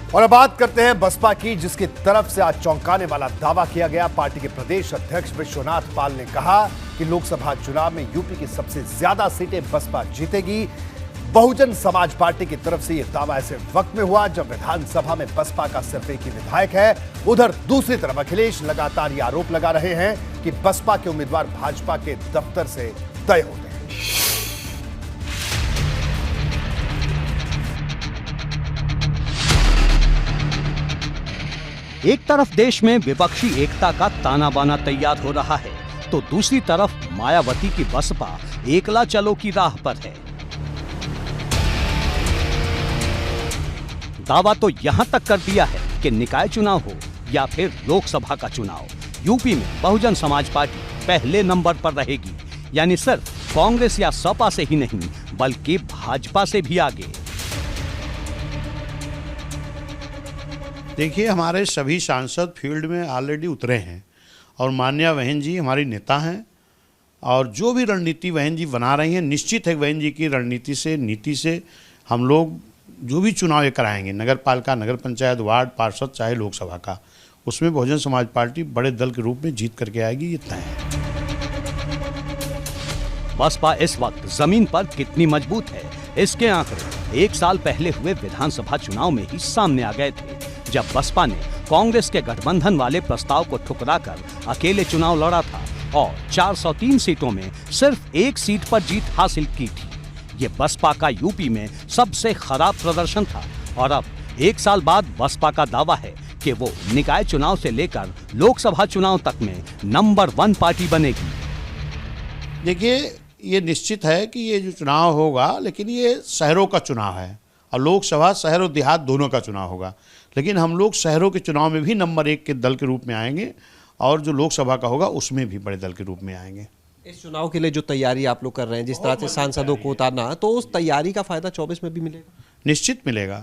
और अब बात करते हैं बसपा की, जिसकी तरफ से आज चौंकाने वाला दावा किया गया। पार्टी के प्रदेश अध्यक्ष विश्वनाथ पाल ने कहा कि लोकसभा चुनाव में यूपी की सबसे ज्यादा सीटें बसपा जीतेगी। बहुजन समाज पार्टी की तरफ से यह दावा ऐसे वक्त में हुआ जब विधानसभा में बसपा का सिर्फ एक ही विधायक है। उधर दूसरी तरफ अखिलेश लगातार यह आरोप लगा रहे हैं कि बसपा के उम्मीदवार भाजपा के दफ्तर से तय होते हैं। एक तरफ देश में विपक्षी एकता का ताना बाना तैयार हो रहा है, तो दूसरी तरफ मायावती की बसपा एकला चलो की राह पर है। दावा तो यहां तक कर दिया है कि निकाय चुनाव हो या फिर लोकसभा का चुनाव, यूपी में बहुजन समाज पार्टी पहले नंबर पर रहेगी। यानी सिर्फ कांग्रेस या सपा से ही नहीं बल्कि भाजपा से भी आगे। देखिए, हमारे सभी सांसद फील्ड में ऑलरेडी उतरे हैं और मान्या बहन जी हमारी नेता हैं और जो भी रणनीति बहन जी बना रही हैं, निश्चित है बहन जी की रणनीति से, नीति से हम लोग जो भी चुनाव ये कराएंगे, नगर पालिका, नगर पंचायत, वार्ड, पार्षद, चाहे लोकसभा का, उसमें बहुजन समाज पार्टी बड़े दल के रूप में जीत करके आएगी, ये तय है। बसपा इस वक्त जमीन पर कितनी मजबूत है, इसके आंकड़े 1 साल पहले हुए विधानसभा चुनाव में ही सामने आ गए थे, जब बसपा ने कांग्रेस के गठबंधन वाले प्रस्ताव को ठुकराकर अकेले चुनाव लड़ा था और 403 सीटों में सिर्फ 1 सीट पर जीत हासिल की थी। ये बसपा का यूपी में सबसे खराब प्रदर्शन था और अब 1 साल बाद बसपा का दावा है कि वो निकाय चुनाव से लेकर लोकसभा चुनाव तक में नंबर 1 पार्टी बनेगी। देखिए, ये निश्चित है कि ये जो चुनाव होगा, लेकिन ये शहरों का चुनाव है और लोकसभा शहर और देहात दोनों का चुनाव होगा। लेकिन हम लोग शहरों के चुनाव में भी नंबर 1 के दल के रूप में आएंगे और जो लोकसभा का होगा उसमें भी बड़े दल के रूप में आएंगे। इस चुनाव के लिए जो तैयारी आप लोग कर रहे हैं, जिस तरह से सांसदों को उतारना, तो उस तैयारी का फायदा 24 में भी मिलेगा? निश्चित मिलेगा।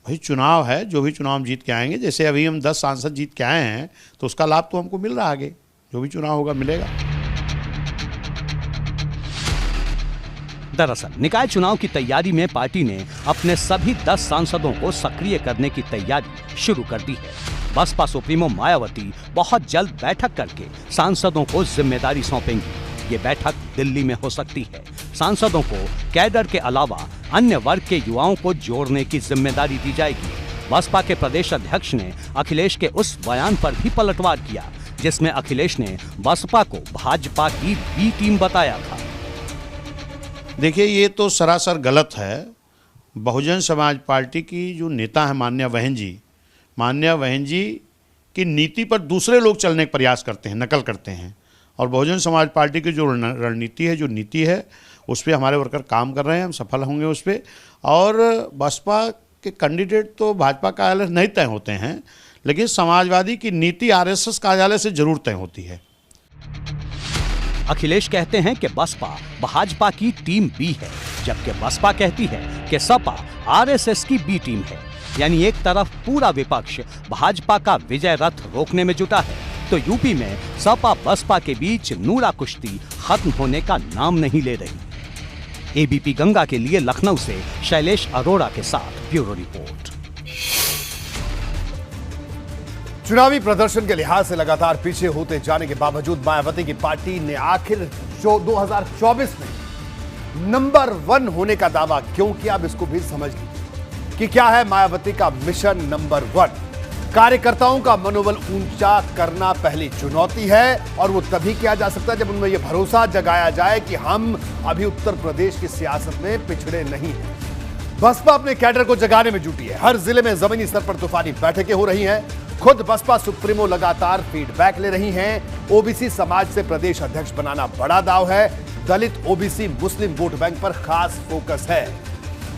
भाई, चुनाव है, जो भी चुनाव हम जीत के आएंगे, जैसे अभी हम 10 सांसद जीत के आए हैं तो उसका लाभ तो हमको मिल रहा है, आगे जो भी चुनाव होगा मिलेगा। दरअसल निकाय चुनाव की तैयारी में पार्टी ने अपने सभी 10 सांसदों को सक्रिय करने की तैयारी शुरू कर दी है। बसपा सुप्रीमो मायावती बहुत जल्द बैठक करके सांसदों को जिम्मेदारी सौंपेंगी। ये बैठक दिल्ली में हो सकती है। सांसदों को कैडर के अलावा अन्य वर्ग के युवाओं को जोड़ने की जिम्मेदारी दी जाएगी। बसपा के प्रदेश अध्यक्ष ने अखिलेश के उस बयान पर भी पलटवार किया जिसमें अखिलेश ने बसपा को भाजपा की बी टीम बताया था। देखिए, ये तो सरासर गलत है। बहुजन समाज पार्टी की जो नेता है मान्या बहन जी की नीति पर दूसरे लोग चलने का प्रयास करते हैं, नकल करते हैं। और बहुजन समाज पार्टी की जो रणनीति है, जो नीति है, उस पर हमारे वर्कर काम कर रहे हैं, हम सफल होंगे उस पर। और बसपा के कैंडिडेट तो भाजपा कार्यालय नहीं तय होते हैं, लेकिन समाजवादी की नीति आरएसएस कार्यालय से जरूर तय होती है। अखिलेश कहते हैं कि बसपा भाजपा की टीम बी है, जबकि बसपा कहती है कि सपा आरएसएस की बी टीम है। यानी एक तरफ पूरा विपक्ष भाजपा का विजय रथ रोकने में जुटा है, तो यूपी में सपा बसपा के बीच नूरा कुश्ती खत्म होने का नाम नहीं ले रही। एबीपी गंगा के लिए लखनऊ से शैलेश अरोड़ा के साथ ब्यूरो रिपोर्ट। चुनावी प्रदर्शन के लिहाज से लगातार पीछे होते जाने के बावजूद मायावती की पार्टी ने आखिर 2024 में नंबर 1 होने का दावा क्यों किया, अब इसको भी समझ लीजिए कि क्या है मायावती का मिशन नंबर 1। कार्यकर्ताओं का मनोबल ऊंचा करना पहली चुनौती है और वो तभी किया जा सकता है जब उनमें यह भरोसा जगाया जाए कि हम अभी उत्तर प्रदेश की सियासत में पिछड़े नहीं हैं। बसपा अपने कैडर को जगाने में जुटी है। हर जिले में जमीनी स्तर पर तूफानी बैठकें हो रही हैं। खुद बसपा सुप्रीमो लगातार फीडबैक ले रही हैं। ओबीसी समाज से प्रदेश अध्यक्ष बनाना बड़ा दाव है। दलित, ओबीसी, मुस्लिम वोट बैंक पर खास फोकस है।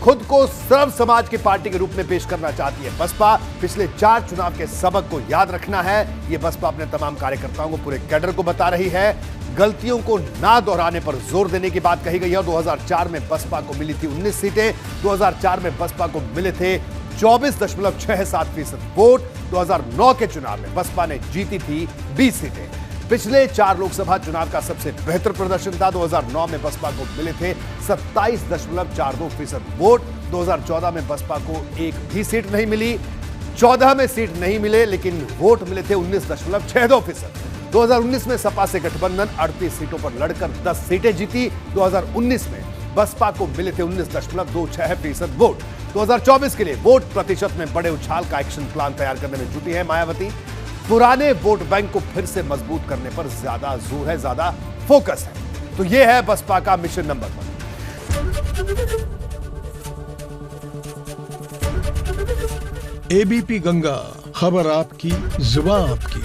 खुद को सर्व समाज की पार्टी के रूप में पेश करना चाहती है बसपा। पिछले 4 चुनाव के सबक को याद रखना है, ये बसपा अपने तमाम कार्यकर्ताओं को, पूरे कैडर को बता रही है। गलतियों को ना दोहराने पर जोर देने की बात कही गई है। 2004 में बसपा को मिली थी 19 सीटें। 2004 में बसपा को मिले थे 24.67% वोट। 2009 के चुनाव में बसपा ने जीती थी 20 सीटें। पिछले 4 लोकसभा चुनाव का सबसे बेहतर प्रदर्शन था। 2009 में बसपा को मिले थे 27.42% वोट। 2014 में बसपा को एक भी सीट नहीं मिली। 14 में सीट नहीं मिले, लेकिन वोट मिले थे 19.62%। 2019 में सपा से गठबंधन 38 सीटों पर लड़कर 10 सीटें जीती। 2019 में बसपा को मिले थे 19.26% वोट। 2024 के लिए वोट प्रतिशत में बड़े उछाल का एक्शन प्लान तैयार करने में जुटी है मायावती। पुराने वोट बैंक को फिर से मजबूत करने पर ज्यादा जोर है, ज्यादा फोकस है। तो यह है बसपा का मिशन नंबर 1। एबीपी गंगा, खबर आपकी, जुबान आपकी।